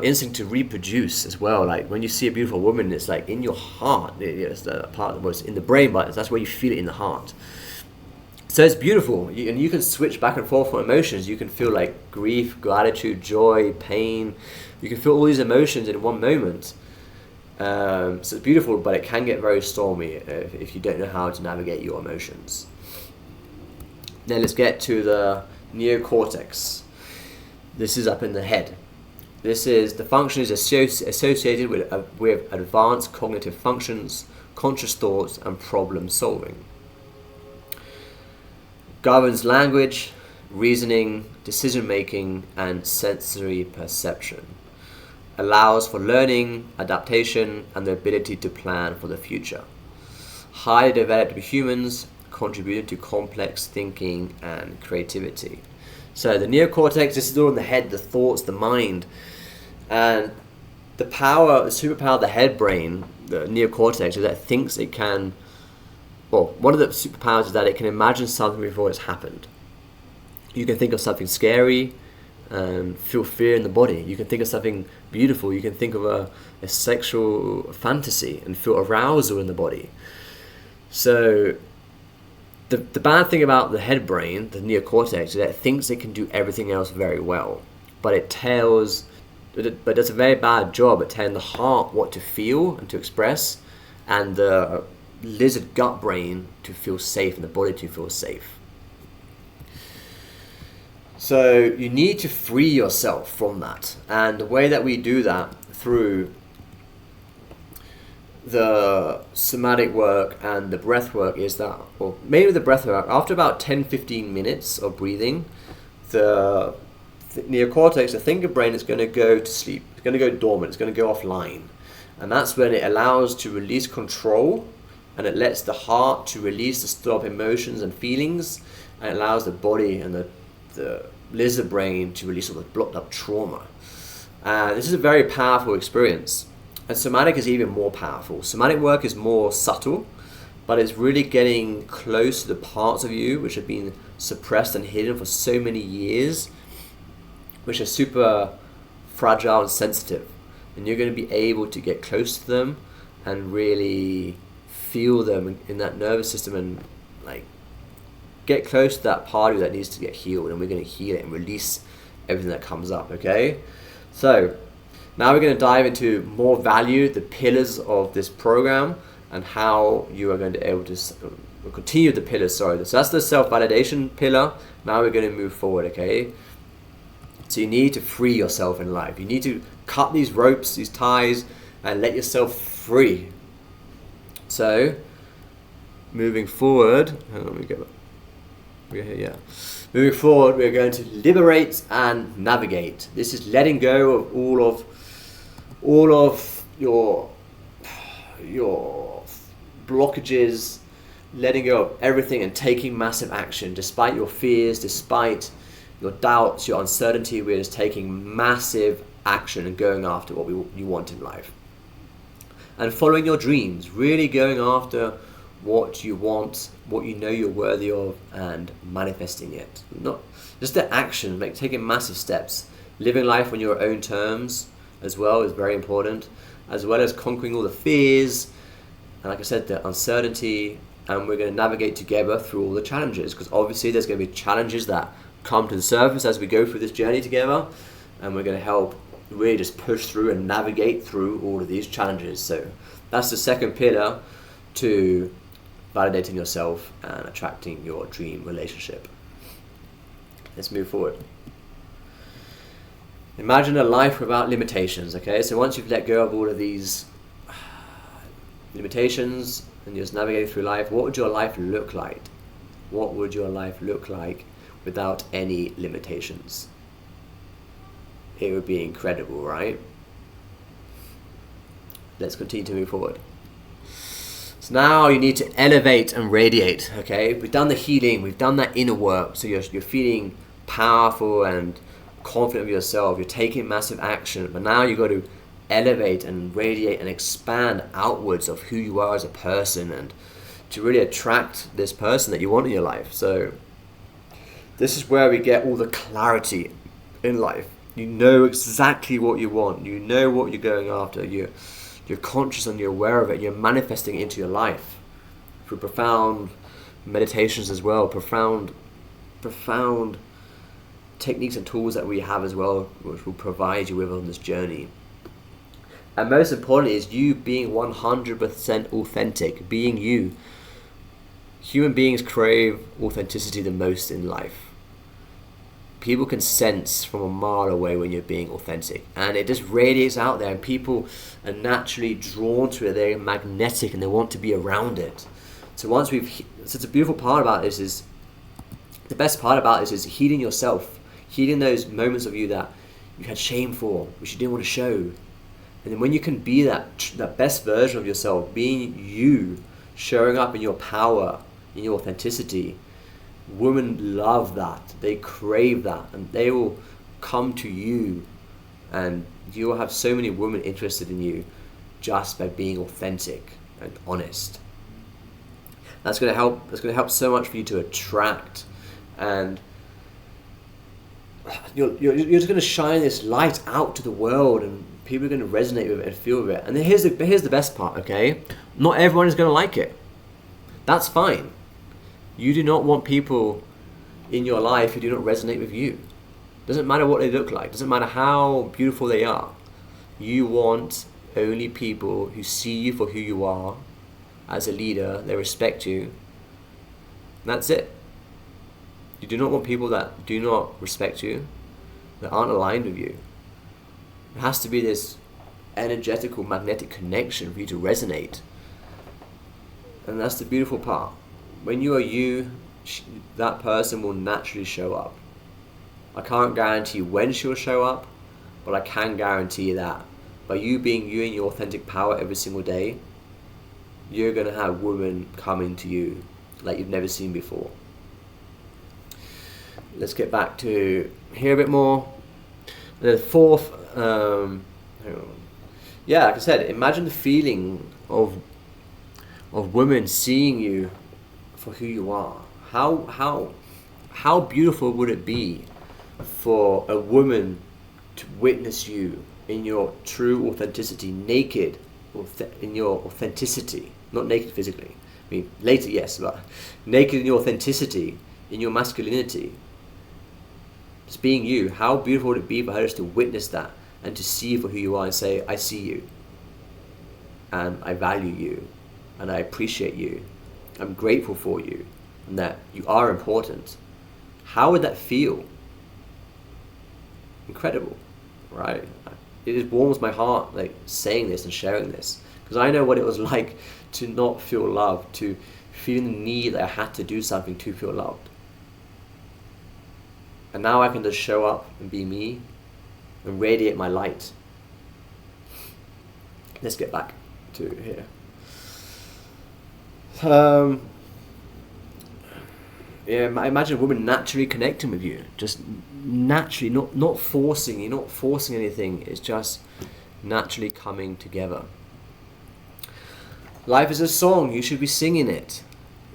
instinct to reproduce as well. Like when you see a beautiful woman, it's like in your heart. It's the part that was in the brain, but that's where you feel it in the heart. So it's beautiful, and you can switch back and forth on emotions. You can feel like grief, gratitude, joy, pain. You can feel all these emotions in one moment. So it's beautiful, but it can get very stormy if you don't know how to navigate your emotions. Then let's get to the neocortex. This is up in the head. The function is associated with advanced cognitive functions, conscious thoughts, and problem solving. Governs language, reasoning, decision making, and sensory perception. Allows for learning, adaptation, and the ability to plan for the future. Highly developed humans contributing to complex thinking and creativity. So the neocortex, this is all in the head, the thoughts, the mind. And the superpower of the head brain, the neocortex, is that it thinks it can, well, one of the superpowers is that it can imagine something before it's happened. You can think of something scary and feel fear in the body. You can think of something beautiful. You can think of a sexual fantasy and feel arousal in the body. So the bad thing about the head brain, the neocortex, is that it thinks it can do everything else very well, but it does a very bad job at telling the heart what to feel and to express, and the lizard gut brain to feel safe and the body to feel safe. So you need to free yourself from that, and the way that we do that through the somatic work and the breath work is that, or maybe the breath work, after about 10-15 minutes of breathing, the neocortex, the thinker brain, is going to go to sleep. It's going to go dormant. It's going to go offline. And that's when it allows to release control, and it lets the heart to release the stored up emotions and feelings, and it allows the body and the lizard brain to release all the blocked up trauma. This is a very powerful experience. And somatic is even more powerful. Somatic work is more subtle, but it's really getting close to the parts of you which have been suppressed and hidden for so many years, which are super fragile and sensitive. And you're going to be able to get close to them and really feel them in that nervous system and like get close to that part of you that needs to get healed. And we're going to heal it and release everything that comes up, okay? So now we're going to dive into more value, the pillars of this program, and how you are going to be able to continue the pillars. So that's the self-validation pillar. Now we're going to move forward, okay? So you need to free yourself in life. You need to cut these ropes, these ties, and let yourself free. So moving forward, let me go back. We're here, yeah. Moving forward, we're going to liberate and navigate. This is letting go of all of your blockages, letting go of everything and taking massive action despite your fears, despite your doubts, your uncertainty. We're just taking massive action and going after what you want in life. And following your dreams, really going after what you want, what you know you're worthy of, and manifesting it. Not just the action, like taking massive steps. Living life on your own terms as well is very important, as well as conquering all the fears, and like I said, the uncertainty, and we're going to navigate together through all the challenges, because obviously there's going to be challenges that come to the surface as we go through this journey together, and we're going to help really just push through and navigate through all of these challenges. So that's the second pillar to validating yourself and attracting your dream relationship. Let's move forward. Imagine a life without limitations, okay? So once you've let go of all of these limitations and you're just navigating through life, what would your life look like? What would your life look like without any limitations? It would be incredible, right? Let's continue to move forward. So now you need to elevate and radiate, okay? We've done the healing, we've done that inner work, so you're feeling powerful and confident of yourself, you're taking massive action, but now you've got to elevate and radiate and expand outwards of who you are as a person and to really attract this person that you want in your life. So this is where we get all the clarity in life. You know exactly what you want, you know what you're going after, you're conscious and you're aware of it, you're manifesting it into your life through profound meditations as well, profound techniques and tools that we have as well, which will provide you with on this journey. And most importantly is you being 100% authentic, being you. Human beings crave authenticity the most in life. People can sense from a mile away when you're being authentic, and it just radiates out there, and people are naturally drawn to it. They're magnetic and they want to be around it. So it's a beautiful part about this is, the best part about this is healing yourself, healing those moments of you that you had shame for, which you didn't want to show. And then when you can be that best version of yourself, being you, showing up in your power, in your authenticity, women love that. They crave that, and they will come to you, and you will have so many women interested in you just by being authentic and honest. That's going to help. That's going to help so much for you to attract, and you're just going to shine this light out to the world, and people are going to resonate with it and feel with it. And here's the best part, okay? Not everyone is going to like it. That's fine. You do not want people in your life who do not resonate with you. Doesn't matter what they look like. Doesn't matter how beautiful they are. You want only people who see you for who you are as a leader. They respect you. And that's it. You do not want people that do not respect you, that aren't aligned with you. It has to be this energetical, magnetic connection for you to resonate. And that's the beautiful part. When you are you, that person will naturally show up. I can't guarantee when she'll show up, but I can guarantee that by you being you in your authentic power every single day, you're going to have women coming to you like you've never seen before. Let's get back to here a bit more. The fourth, like I said, imagine the feeling of women seeing you for who you are. How beautiful would it be for a woman to witness you in your true authenticity, naked, in your authenticity, not naked physically. I mean, later, yes, but naked in your authenticity, in your masculinity, just being you. How beautiful would it be for her just to witness that and to see you for who you are and say, I see you, and I value you, and I appreciate you. I'm grateful for you, and that you are important. How would that feel? Incredible, right? It just warms my heart, like saying this and sharing this, because I know what it was like to not feel loved, to feeling the need that I had to do something to feel loved. And now I can just show up and be me and radiate my light. Let's get back to here. I imagine a woman naturally connecting with you, just naturally, not forcing. You're not forcing anything. It's just naturally coming together. Life is a song. You should be singing it.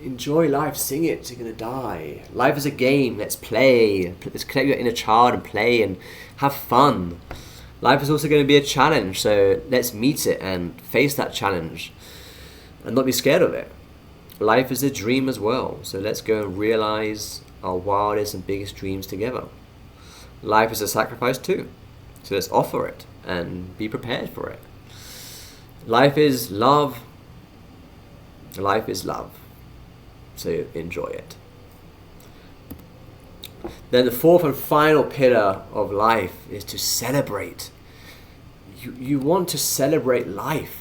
Enjoy life. Sing it. You're gonna die. Life is a game. Let's play. Let's connect your inner child and play and have fun. Life is also going to be a challenge. So let's meet it and face that challenge and not be scared of it. Life is a dream as well, so let's go and realize our wildest and biggest dreams together. Life is a sacrifice too, so let's offer it and be prepared for it. Life is love. Life is love, so enjoy it. Then the fourth and final pillar of life is to celebrate. You want to celebrate life.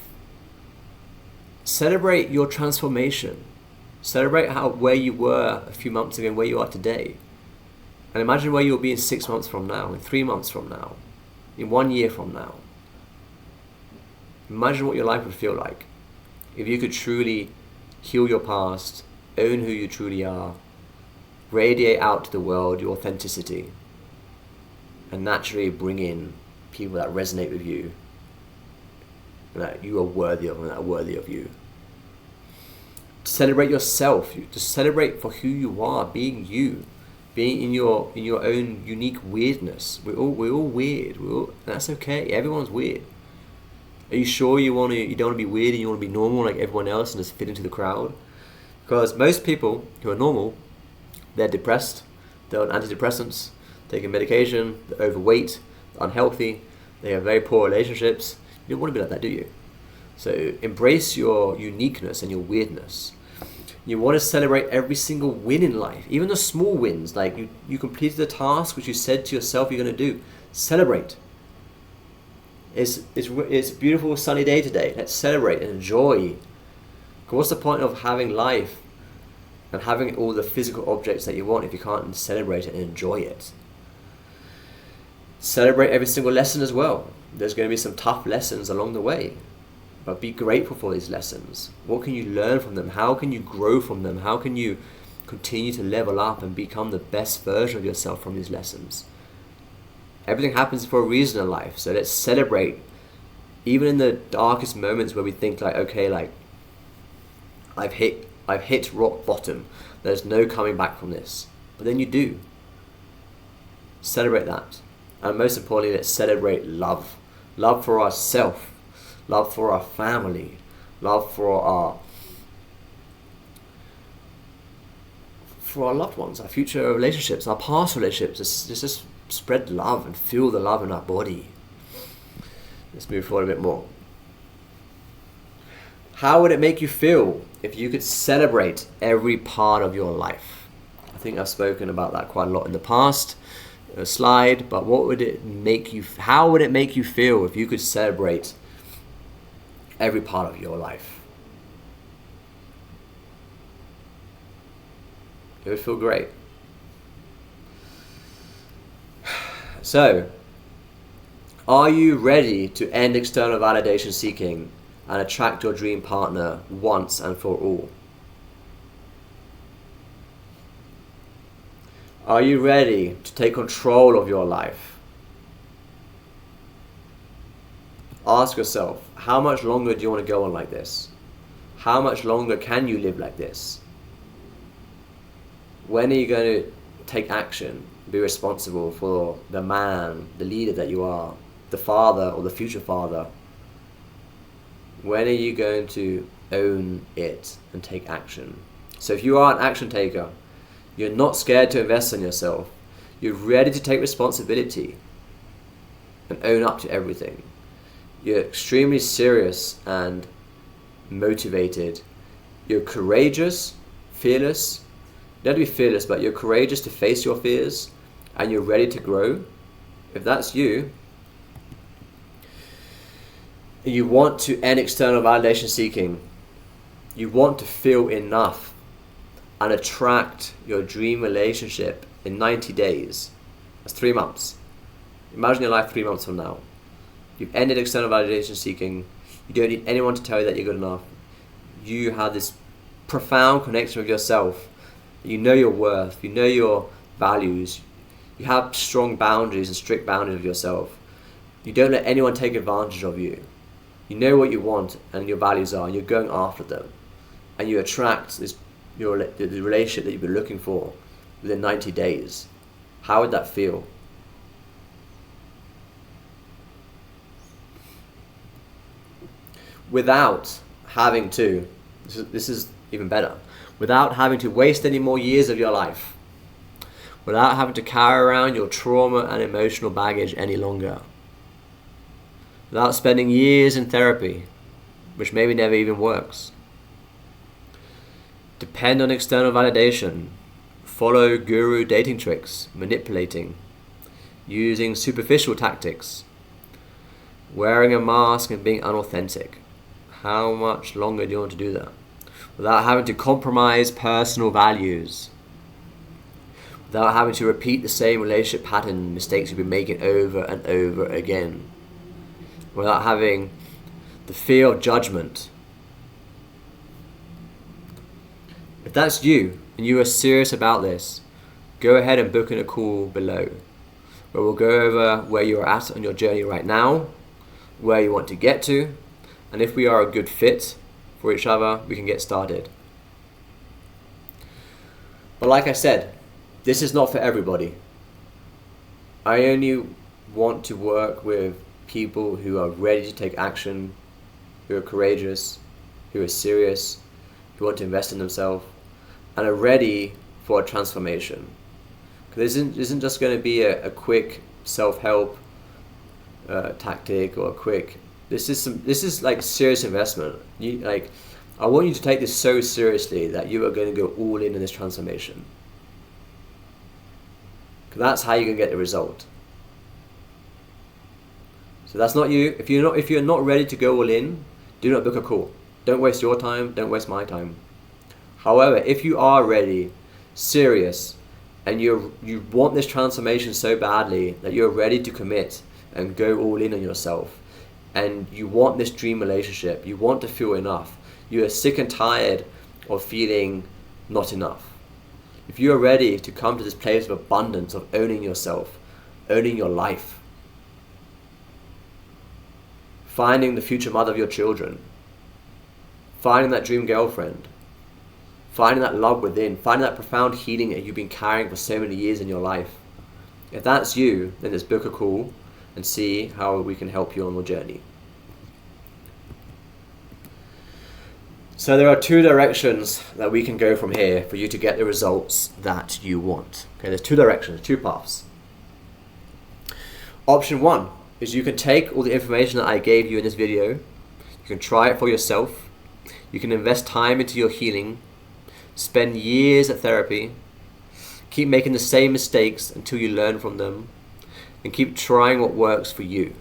Celebrate your transformation. Celebrate where you were a few months ago and where you are today. And imagine where you'll be in 6 months from now, in 3 months from now, in 1 year from now. Imagine what your life would feel like if you could truly heal your past, own who you truly are, radiate out to the world your authenticity, and naturally bring in people that resonate with you and that you are worthy of and that are worthy of you. Celebrate yourself. Just celebrate for who you are, being you, being in your own unique weirdness. We're all weird. That's okay. Everyone's weird. Are you sure you don't want to be weird and you want to be normal like everyone else and just fit into the crowd? Because most people who are normal, they're depressed, they're on antidepressants, taking medication, they're overweight, they're unhealthy, they have very poor relationships. You don't want to be like that, do you? So embrace your uniqueness and your weirdness. You want to celebrate every single win in life, even the small wins, like you completed a task which you said to yourself you're going to do. Celebrate. It's a beautiful sunny day today. Let's celebrate and enjoy. What's the point of having life and having all the physical objects that you want if you can't celebrate it and enjoy it? Celebrate every single lesson as well. There's going to be some tough lessons along the way, but be grateful for these lessons. What can you learn from them? How can you grow from them? How can you continue to level up and become the best version of yourself from these lessons? Everything happens for a reason in life, so let's celebrate even in the darkest moments where we think like, okay, like I've hit rock bottom. There's no coming back from this. But then you do. Celebrate that. And most importantly, let's celebrate love. Love for ourselves. Love for our family. Love for our loved ones, our future relationships, our past relationships. Just spread love and feel the love in our body. Let's move forward a bit more. How would it make you feel if you could celebrate every part of your life? I think I've spoken about that quite a lot in the past slide, but how would it make you feel if you could celebrate every part of your life? It would feel great. So, are you ready to end external validation seeking and attract your dream partner once and for all? Are you ready to take control of your life? Ask yourself, how much longer do you want to go on like this? How much longer can you live like this? When are you going to take action, be responsible for the man, the leader that you are, the father or the future father? When are you going to own it and take action? So if you are an action taker, you're not scared to invest in yourself, you're ready to take responsibility and own up to everything. You're extremely serious and motivated. You're courageous, fearless. You don't have to be fearless, but you're courageous to face your fears and you're ready to grow. If that's you, you want to end external validation seeking. You want to feel enough and attract your dream relationship in 90 days. That's 3 months. Imagine your life 3 months from now. You've ended external validation seeking. You don't need anyone to tell you that you're good enough. You have this profound connection with yourself. You know your worth. You know your values. You have strong boundaries and strict boundaries of yourself. You don't let anyone take advantage of you. You know what you want and your values are, and you're going after them. And you attract the relationship that you've been looking for within 90 days. How would that feel? Without having to, this is even better, without having to waste any more years of your life, without having to carry around your trauma and emotional baggage any longer, without spending years in therapy, which maybe never even works. Depend on external validation, follow guru dating tricks, manipulating, using superficial tactics, wearing a mask and being unauthentic. How much longer do you want to do that? Without having to compromise personal values, without having to repeat the same relationship pattern mistakes you've been making over and over again, without having the fear of judgment. If that's you and you are serious about this, go ahead and book in a call below where we'll go over where you're at on your journey right now, where you want to get to, and if we are a good fit for each other, we can get started. But like I said, this is not for everybody. I only want to work with people who are ready to take action, who are courageous, who are serious, who want to invest in themselves, and are ready for a transformation. Because this isn't just going to be a quick self-help tactic or a quick. This is like serious investment. I want you to take this so seriously that you are going to go all in this transformation. Because that's how you're going to get the result. So that's not you. If you're not ready to go all in, do not book a call. Don't waste your time. Don't waste my time. However, if you are ready, serious, and you want this transformation so badly that you're ready to commit and go all in on yourself, and you want this dream relationship, you want to feel enough, you are sick and tired of feeling not enough. If you are ready to come to this place of abundance, of owning yourself, owning your life, finding the future mother of your children, finding that dream girlfriend, finding that love within, finding that profound healing that you've been carrying for so many years in your life. If that's you, then just book a call and see how we can help you on your journey. So there are two directions that we can go from here for you to get the results that you want. Okay, there's two directions, two paths. Option one is you can take all the information that I gave you in this video, you can try it for yourself, you can invest time into your healing, spend years at therapy, keep making the same mistakes until you learn from them, and keep trying what works for you.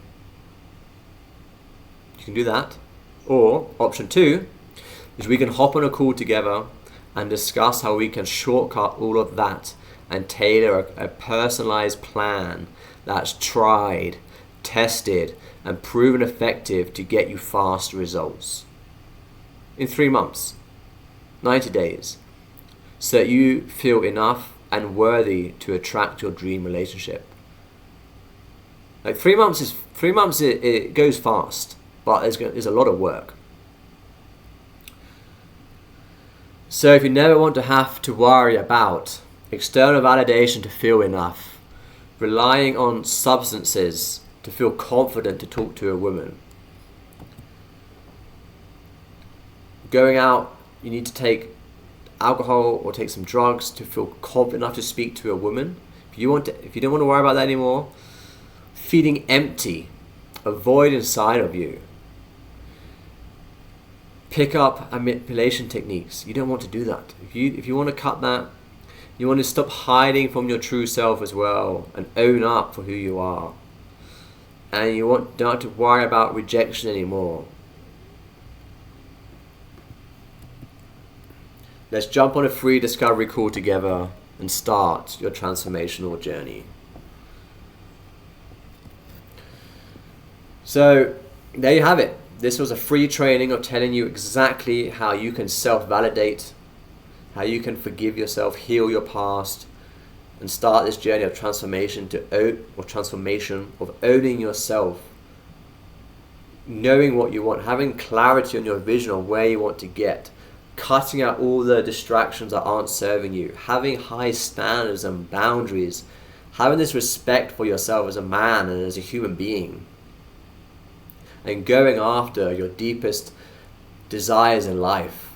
You can do that. Or option two is we can hop on a call together and discuss how we can shortcut all of that and tailor a personalized plan that's tried, tested, and proven effective to get you fast results. In 3 months, 90 days, so that you feel enough and worthy to attract your dream relationship. Like 3 months it goes fast, but there's a lot of work. So if you never want to have to worry about external validation to feel enough, relying on substances to feel confident to talk to a woman, going out, you need to take alcohol or take some drugs to feel confident enough to speak to a woman. If you don't want to worry about that anymore, feeling empty, a void inside of you, pick up manipulation techniques. You don't want to do that. If you want to cut that, you want to stop hiding from your true self as well and own up for who you are. And you don't have to worry about rejection anymore. Let's jump on a free discovery call together and start your transformational journey. So there you have it. This was a free training of telling you exactly how you can self-validate, how you can forgive yourself, heal your past, and start this journey of transformation of owning yourself, knowing what you want, having clarity on your vision of where you want to get, cutting out all the distractions that aren't serving you, having high standards and boundaries, having this respect for yourself as a man and as a human being, and going after your deepest desires in life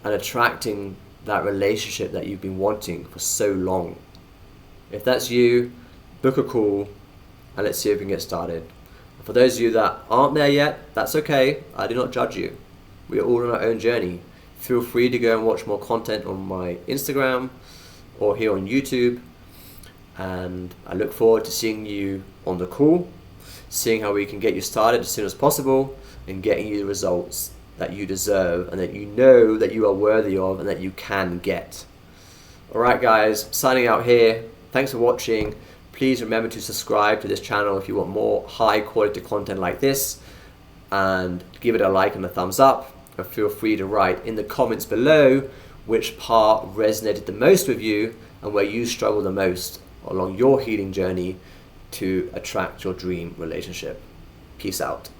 and attracting that relationship that you've been wanting for so long. If that's you, book a call and let's see if we can get started. For those of you that aren't there yet, that's okay. I do not judge you. We are all on our own journey. Feel free to go and watch more content on my Instagram or here on YouTube. And I look forward to seeing you on the call, seeing how we can get you started as soon as possible and getting you the results that you deserve and that you know that you are worthy of and that you can get. Alright guys, signing out here. Thanks for watching. Please remember to subscribe to this channel if you want more high quality content like this, and give it a like and a thumbs up, and feel free to write in the comments below which part resonated the most with you and where you struggle the most along your healing journey to attract your dream relationship. Peace out.